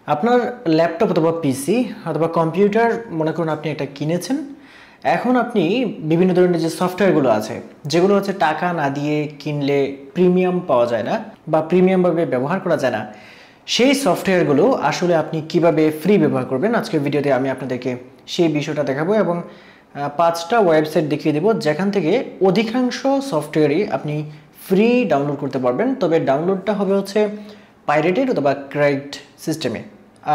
আপনার ল্যাপটপ অথবা পিসি অথবা কম্পিউটার মনে করুন আপনি এটা কিনেছেন। এখন আপনি বিভিন্ন ধরনের যে সফটওয়্যারগুলো আছে যেগুলো হচ্ছে টাকা না দিয়ে কিনলে প্রিমিয়াম পাওয়া যায় না বা প্রিমিয়ামভাবে ব্যবহার করা যায় না, সেই সফটওয়্যারগুলো আসলে আপনি কিভাবে ফ্রি ব্যবহার করবেন আজকের ভিডিওতে আমি আপনাদেরকে সেই বিষয়টা দেখাবো এবং 5টা ওয়েবসাইট দেখিয়ে দেবো যেখান থেকে অধিকাংশ সফটওয়্যারই আপনি ফ্রি ডাউনলোড করতে পারবেন। তবে ডাউনলোডটা হবে হচ্ছে পাইরেটেড অথবা ক্র্যাকড সিস্টেমে।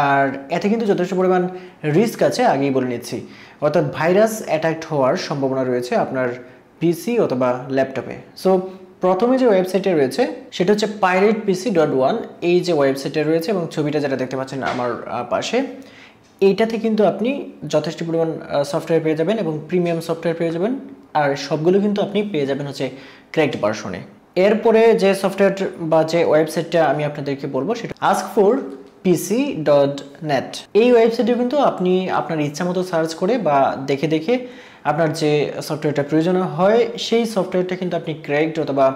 আর এতে কিন্তু যথেষ্ট পরিমাণ রিস্ক আছে, আগেই বলে নিচ্ছি। অর্থাৎ ভাইরাস অ্যাটাক হওয়ার সম্ভাবনা রয়েছে আপনার পিসি অথবা ল্যাপটপে। সো প্রথমে যে ওয়েবসাইটে রয়েছে সেটা হচ্ছে piratepc.1। এই যে ওয়েবসাইটে রয়েছে এবং ছবিটা যেটা দেখতে পাচ্ছেন আমার পাশে, এইটাতে কিন্তু আপনি যথেষ্ট পরিমাণ সফটওয়্যার পেয়ে যাবেন এবং প্রিমিয়াম সফটওয়্যার পেয়ে যাবেন। আর সবগুলো কিন্তু আপনি পেয়ে যাবেন হচ্ছে ক্র্যাকড ভার্সনে। এরপরে যে সফটওয়্যার বা যে ওয়েবসাইটটা আমি আপনাদেরকে বলবো সেটা askforpc.net। এই ওয়েবসাইটে কিন্তু আপনি আপনার ইচ্ছা মতো সার্চ করে বা দেখে দেখে আপনার যে সফটওয়্যারটা প্রয়োজন হয় সেই সফটওয়্যারটা কিন্তু আপনি ক্র্যাকড অথবা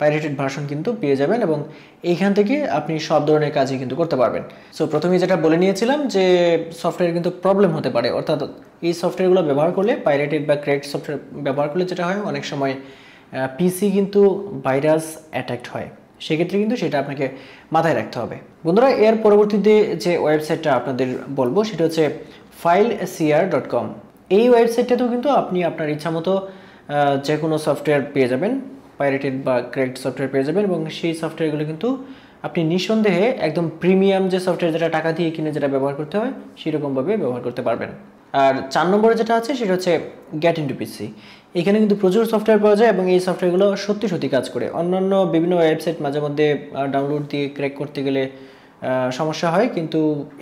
পাইরেটেড ভার্সন কিন্তু পেয়ে যাবেন এবং এইখান থেকে আপনি সব ধরনের কাজই কিন্তু করতে পারবেন। সো প্রথমেই যেটা বলে নিয়েছিলাম যে সফটওয়্যার কিন্তু প্রবলেম হতে পারে, অর্থাৎ এই সফটওয়্যারগুলো ব্যবহার করলে, পাইরেটেড বা ক্র্যাকড সফটওয়্যার ব্যবহার করলে যেটা হয় অনেক সময় পিসি কিন্তু ভাইরাস অ্যাটাকড হয়। সেক্ষেত্রে কিন্তু সেটা আপনাকে মাথায় রাখতে হবে। বন্ধুরা, এর পরবর্তীতে যে ওয়েবসাইটটা আপনাদের বলবো সেটা হচ্ছে fileshare.com। এই ওয়েবসাইটটাতেও কিন্তু আপনি আপনার ইচ্ছা মতো যে কোনো সফটওয়্যার পেয়ে যাবেন, পাইরেটেড বা ক্র্যাকড সফটওয়্যার পেয়ে যাবেন এবং সেই সফটওয়্যারগুলো কিন্তু আপনি নিঃসন্দেহে একদম প্রিমিয়াম যে সফটওয়্যার যেটা টাকা দিয়ে কিনে যেটা ব্যবহার করতে হয় সেরকমভাবে ব্যবহার করতে পারবেন। আর 4 নম্বরে যেটা আছে সেটা হচ্ছে গেট ইনটু পিসি। এখানে কিন্তু প্রচুর সফটওয়্যার পাওয়া যায় এবং এই সফটওয়্যারগুলো সত্যি সত্যি কাজ করে। অন্যান্য বিভিন্ন ওয়েবসাইট মাঝে মধ্যে ডাউনলোড দিয়ে ক্র্যাক করতে গেলে সমস্যা হয়, কিন্তু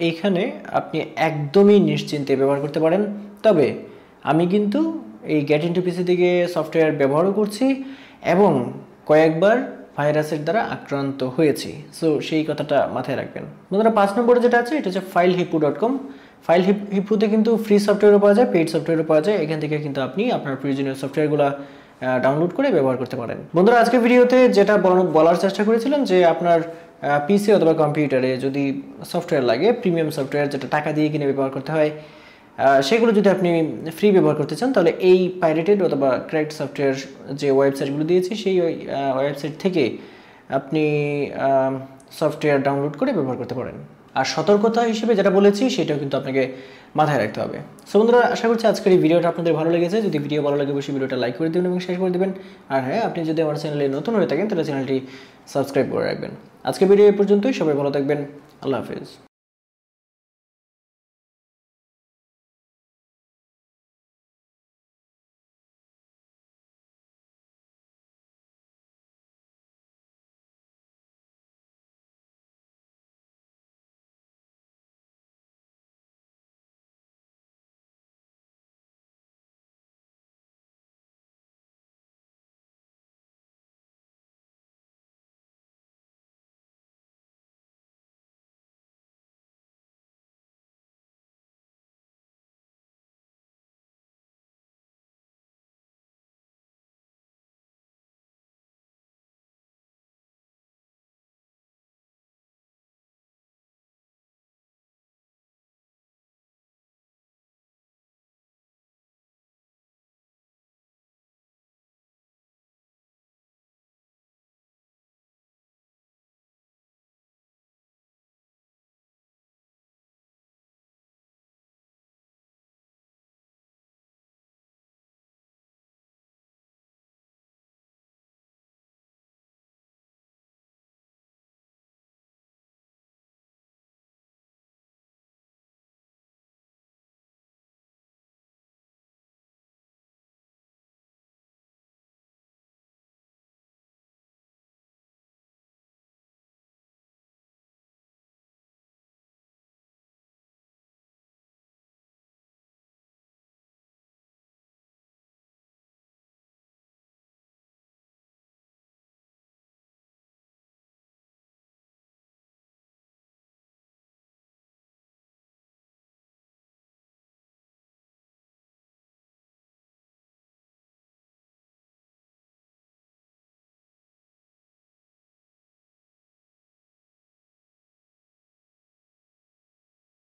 এইখানে আপনি একদমই নিশ্চিন্তে ব্যবহার করতে পারেন। তবে আমি কিন্তু এই গেট ইনটু পিসি থেকে সফটওয়্যার ব্যবহারও করছি এবং কয়েকবার ভাইরাসের দ্বারা আক্রান্ত হয়েছি। সো সেই কথাটা মাথায় রাখবেন। বন্ধুরা, 5 নম্বরে যেটা আছে এটা হচ্ছে filehippo.com। ফাইলহিপ্পোতে কিন্তু ফ্রি সফটওয়্যারও পাওয়া যায়, পেইড সফটওয়্যারও পাওয়া যায়। এখান থেকে কিন্তু আপনি আপনার প্রয়োজনীয় সফটওয়্যারগুলো ডাউনলোড করে ব্যবহার করতে পারেন। বন্ধুরা, আজকের ভিডিওতে যেটা বলার চেষ্টা করেছিলাম যে আপনার পিসি অথবা কম্পিউটারে যদি সফটওয়্যার লাগে, প্রিমিয়াম সফটওয়্যার যেটা টাকা দিয়ে কিনে ব্যবহার করতে হয়, সেগুলো যদি আপনি ফ্রি ব্যবহার করতে চান তাহলে এই পাইরেটেড অথবা ক্র্যাকড সফটওয়্যার যে ওয়েবসাইটগুলো দিয়েছি সেই ওয়েবসাইট থেকে আপনি সফটওয়্যার ডাউনলোড করে ব্যবহার করতে পারেন। আর সতর্কতা হিসেবে যেটা বলেছি সেটাও কিন্তু আপনাকে মাথায় রাখতে হবে। সো বন্ধুরা, আশা করছি আজকের এই ভিডিওটা আপনাদের ভালো লেগেছে। যদি ভিডিও ভালো লাগে অবশ্যই ভিডিওটা লাইক করে দেবেন এবং শেয়ার করে দেবেন। আর হ্যাঁ, আপনি যদি আমার চ্যানেলে নতুন হয়ে থাকেন তাহলে চ্যানেলটি সাবস্ক্রাইব করে রাখবেন। আজকের ভিডিও এই পর্যন্তই। সবাই ভালো থাকবেন। আল্লাহ হাফেজ।